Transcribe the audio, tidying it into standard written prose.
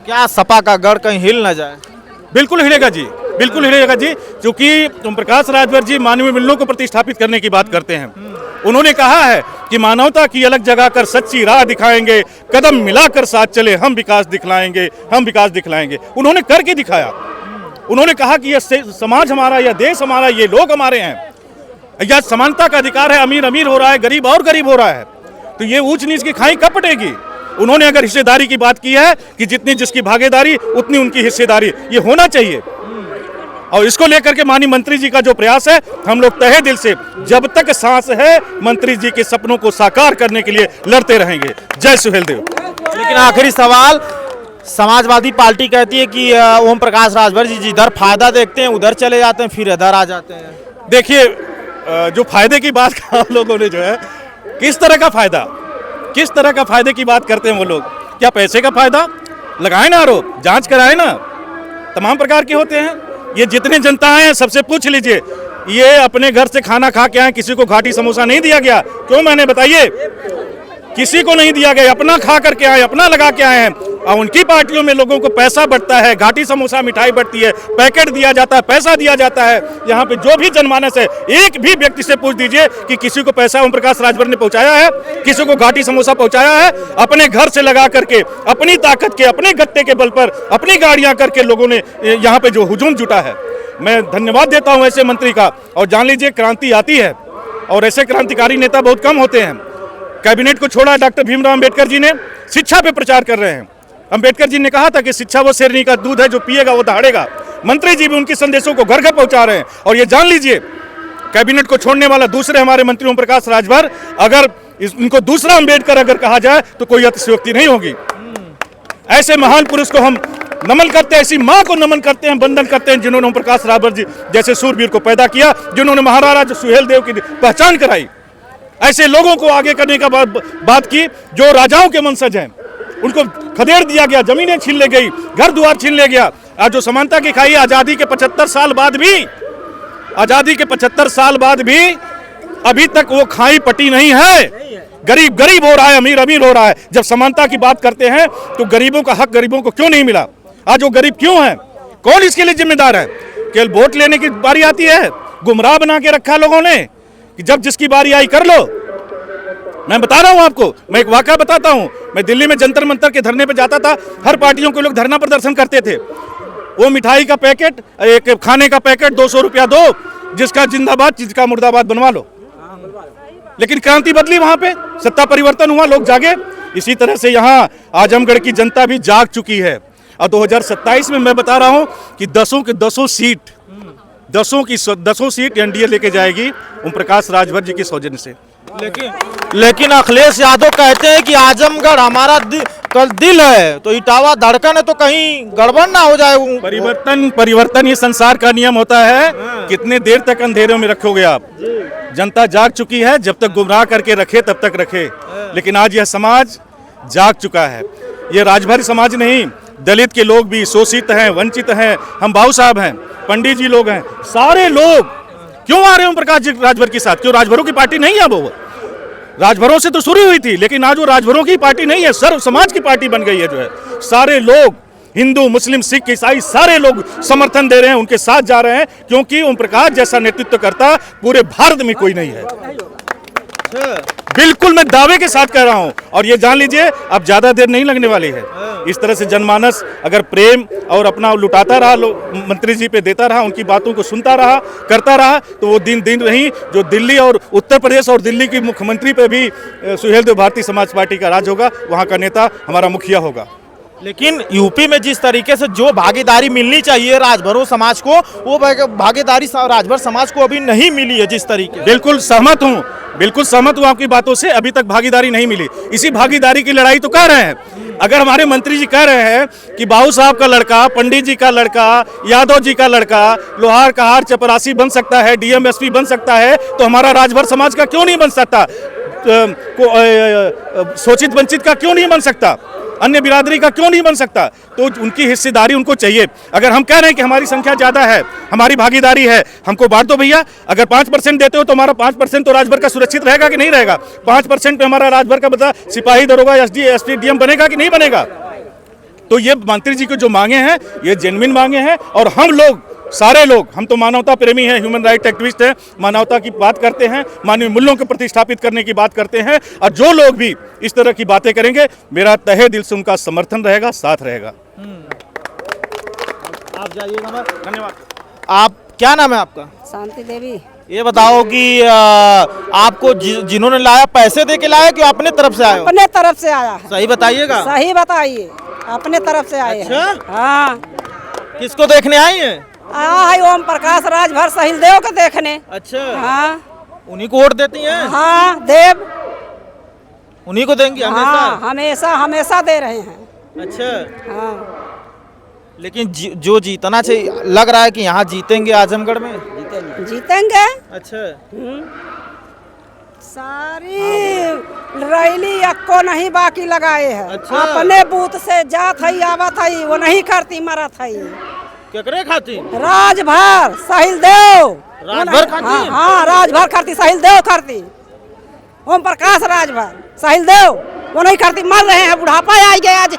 क्या सपा का गढ़ कहीं हिल न जाए? बिल्कुल हिलेगा जी, बिल्कुल हिलेगा जी, क्योंकि ओम प्रकाश राजभर जी मानवीय मूल्यों को प्रतिष्ठापित करने की बात करते हैं। उन्होंने कहा है कि मानवता की अलग जगह कर सच्ची राह दिखाएंगे, कदम मिलाकर साथ चले हम विकास दिखलाएंगे, हम विकास दिखलाएंगे। उन्होंने करके दिखाया। उन्होंने कहा कि यह समाज हमारा, यह देश हमारा, ये लोग हमारे हैं, यह समानता का अधिकार है, अमीर अमीर हो रहा है, गरीब और गरीब हो रहा है, तो ये ऊंच नीच की खाई कब पटेगी। उन्होंने अगर हिस्सेदारी की बात की है कि जितनी जिसकी भागीदारी उतनी उनकी हिस्सेदारी, ये होना चाहिए। और इसको लेकर के माननीय मंत्री जी का जो प्रयास है, हम लोग तहे दिल से जब तक सांस है मंत्री जी के सपनों को साकार करने के लिए लड़ते रहेंगे। जय सुहेल देव। लेकिन आखिरी सवाल, समाजवादी पार्टी कहती है कि ओम प्रकाश राजभर जी जिधर फायदा देखते हैं उधर चले जाते हैं, फिर इधर आ जाते हैं। देखिए, जो फायदे की बात कहा लोगों ने, जो है किस तरह का फायदा, किस तरह का फायदे की बात करते हैं वो लोग? क्या पैसे का फायदा? लगाए ना आरोप, जांच कराए ना, तमाम प्रकार के होते हैं। ये जितने जनता हैं सबसे पूछ लीजिए, ये अपने घर से खाना खा के आए, किसी को घाटी समोसा नहीं दिया गया? क्यों मैंने बताइए, किसी को नहीं दिया गया, अपना खा करके आए, अपना लगा के आए हैं। और उनकी पार्टियों में लोगों को पैसा बढ़ता है, घाटी समोसा मिठाई बढ़ती है, पैकेट दिया जाता है, पैसा दिया जाता है। यहाँ पे जो भी जनमानस है, एक भी व्यक्ति से पूछ दीजिए कि किसी को पैसा ओम प्रकाश राजभर ने पहुंचाया है, किसी को घाटी समोसा पहुंचाया है? अपने घर से लगा करके, अपनी ताकत के, अपने गट्टे के बल पर, अपनी गाड़ियां करके लोगों ने यहाँ पे जो हुजूम जुटा है, मैं धन्यवाद देता हूँ ऐसे मंत्री का। और जान लीजिए, क्रांति आती है और ऐसे क्रांतिकारी नेता बहुत कम होते हैं। कैबिनेट को छोड़ा डॉक्टर भीमराव अंबेडकर जी ने, शिक्षा पे प्रचार कर रहे हैं। अंबेडकर जी ने कहा था कि शिक्षा वो शेरनी का दूध है, जो पिएगा वो दहाड़ेगा। मंत्री जी भी उनके संदेशों को घर घर पहुंचा रहे हैं। और ये जान लीजिए, कैबिनेट को छोड़ने वाला दूसरे हमारे मंत्री ओम प्रकाश राजभर, अगर इनको दूसरा अंबेडकर अगर कहा जाए तो कोई अतिशयोक्ति नहीं होगी। ऐसे महान पुरुष को हम नमन करते हैं, ऐसी माँ को नमन करते हैं, वंदन करते हैं, जिन्होंने ओम प्रकाश राजभर जी जैसे सूरवीर को पैदा किया, जिन्होंने महाराजा सुहेल देव की पहचान कराई। ऐसे लोगों को आगे करने का बात की जो राजाओं के वंशज हैं, उनको खदेड़ दिया गया, जमीनें छीन ले गई, घर द्वार छीन ले गया। आज जो समानता की खाई, आजादी के 75 साल बाद भी, आजादी के 75 साल बाद भी अभी तक वो खाई पटी नहीं है। गरीब गरीब हो रहा है, अमीर अमीर हो रहा है। जब समानता की बात करते हैं तो गरीबों का हक गरीबों को क्यों नहीं मिला? आज वो गरीब क्यों है? कौन इसके लिए जिम्मेदार है? केवल वोट लेने की बारी आती है, गुमराह बना के रखा लोगों ने कि जब जिसकी बारी आई कर लो। मैं बता रहा हूं आपको, मैं एक वाकया बताता हूं। मैं दिल्ली में जंतर मंतर के धरने पे जाता था, हर पार्टियों के लोग धरना प्रदर्शन करते थे। वो मिठाई का पैकेट, एक खाने का पैकेट 200 रुपया दो, जिसका जिंदाबाद जिसका मुर्दाबाद बनवा लो। लेकिन क्रांति बदली, वहां पे सत्ता परिवर्तन हुआ, लोग जागे। इसी तरह से यहाँ आजमगढ़ की जनता भी जाग चुकी है। और 2027 में मैं बता रहा हूं कि 10 की 10 सीट एनडीए लेके जाएगी ओम प्रकाश राजभर जी की सौजन्य से। लेकिन अखिलेश यादव कहते हैं कि आजमगढ़ हमारा दिल है, तो इटावा धड़कन है, तो कहीं गड़बड़ ना हो जाए। परिवर्तन ये संसार का नियम होता है। कितने देर तक अंधेरों में रखोगे आप? जनता जाग चुकी है, जब तक गुमराह करके रखे तब तक रखे। लेकिन आज यह समाज जाग चुका है। ये राजभर समाज नहीं, दलित के लोग भी शोषित हैं, वंचित हैं, हम भाऊ साहब हैं, पंडित जी लोग हैं, सारे लोग क्यों आ रहे हैं ओम प्रकाश राजभर के साथ? क्यों? राजभरों की पार्टी नहीं है वो। राजभरों से तो शुरू हुई थी, लेकिन आज वो राजभरों की पार्टी नहीं है, सर्व समाज की पार्टी बन गई है। जो है सारे लोग, हिंदू मुस्लिम सिख ईसाई, सारे लोग समर्थन दे रहे हैं, उनके साथ जा रहे हैं, क्योंकि ओम प्रकाश जैसा नेतृत्व करता पूरे भारत में कोई नहीं है। बिल्कुल मैं दावे के साथ कह रहा हूं। और ये जान लीजिए, अब ज्यादा देर नहीं लगने वाली है। इस तरह से जनमानस अगर प्रेम और अपना लुटाता रहा, मंत्री जी पे देता रहा, उनकी बातों को सुनता रहा, करता रहा, तो वो दिन नहीं, जो दिल्ली और उत्तर प्रदेश और दिल्ली की मुख्यमंत्री पे भी सुहेल देव भारतीय समाज पार्टी का राज होगा, वहां का नेता हमारा मुखिया होगा। लेकिन यूपी में जिस तरीके से जो भागीदारी मिलनी चाहिए राजभरों समाज को, वो भागीदारी राजभर समाज को अभी नहीं मिली है जिस तरीके। बिल्कुल सहमत हूँ, बिल्कुल सहमत हूँ आपकी बातों से। अभी तक भागीदारी नहीं मिली, इसी भागीदारी की लड़ाई तो कर रहे हैं। अगर हमारे मंत्री जी कह रहे हैं कि बाबू साहब का लड़का, पंडित जी का लड़का, यादव जी का लड़का लोहार कहार चपरासी बन सकता है, डीएमएसपी बन सकता है, तो हमारा राजभर समाज का क्यों नहीं बन सकता? शोषित वंचित का क्यों नहीं बन सकता? अन्य बिरादरी का क्यों नहीं बन सकता? तो उनकी हिस्सेदारी उनको चाहिए। अगर हम कह रहे हैं कि हमारी संख्या ज़्यादा है, हमारी भागीदारी है, हमको बांट दो भैया। अगर 5% देते हो तो हमारा 5% तो राजभर का सुरक्षित रहेगा कि नहीं रहेगा? 5% पे हमारा राजभर का बता सिपाही दरोगा एसडी एसपी डीएम बनेगा कि नहीं बनेगा? तो ये मंत्री जी को जो मांगे हैं ये जेन्युइन मांगे हैं, और हम लोग सारे लोग, हम तो मानवता प्रेमी हैं, ह्यूमन राइट एक्टिविस्ट हैं, मानवता की बात करते हैं, मानवीय मूल्यों को प्रतिष्ठापित करने की बात करते हैं, और जो लोग भी इस तरह की बातें करेंगे मेरा तहे दिल से उनका समर्थन रहेगा, साथ रहेगा। आप जाइएगा। धन्यवाद। आप, क्या नाम है आपका? शांति देवी। ये बताओ कि आपको जिन्होंने लाया पैसे दे के लाया कि अपने तरफ से आए हो? अपने तरफ से आया है। सही बताइएगा। सही बताइए, अपने तरफ से आए हैं। अच्छा? हाँ, किसको देखने आई हैं? आया है ओम प्रकाश राजभर सहिलदेव को देखने। अच्छा, हाँ उन्हीं को वोट देती हैं? हाँ, देव उन्हीं को देंगी हाँ, हमेशा? हमेशा हमेशा दे रहे हैं। अच्छा, हाँ, लेकिन जो जीतना चाहिए, लग रहा है कि यहाँ जीतेंगे आजमगढ़ में? जीतेंगे। अच्छा, सारी रैली अक्को नहीं बाकी लगाए हैं। अच्छा। अपने बूथ से जात है आवत है, वो नहीं करती मरत है। केकरे खाती? राजभर सहिलदेव। राजभर खाती? हाँ, हाँ, राजभर करती, सहिलदेव करती। ओम प्रकाश राजभर सहिलदेव वो नहीं करती, मर रहे हैं, बुढ़ापा आ गया आज।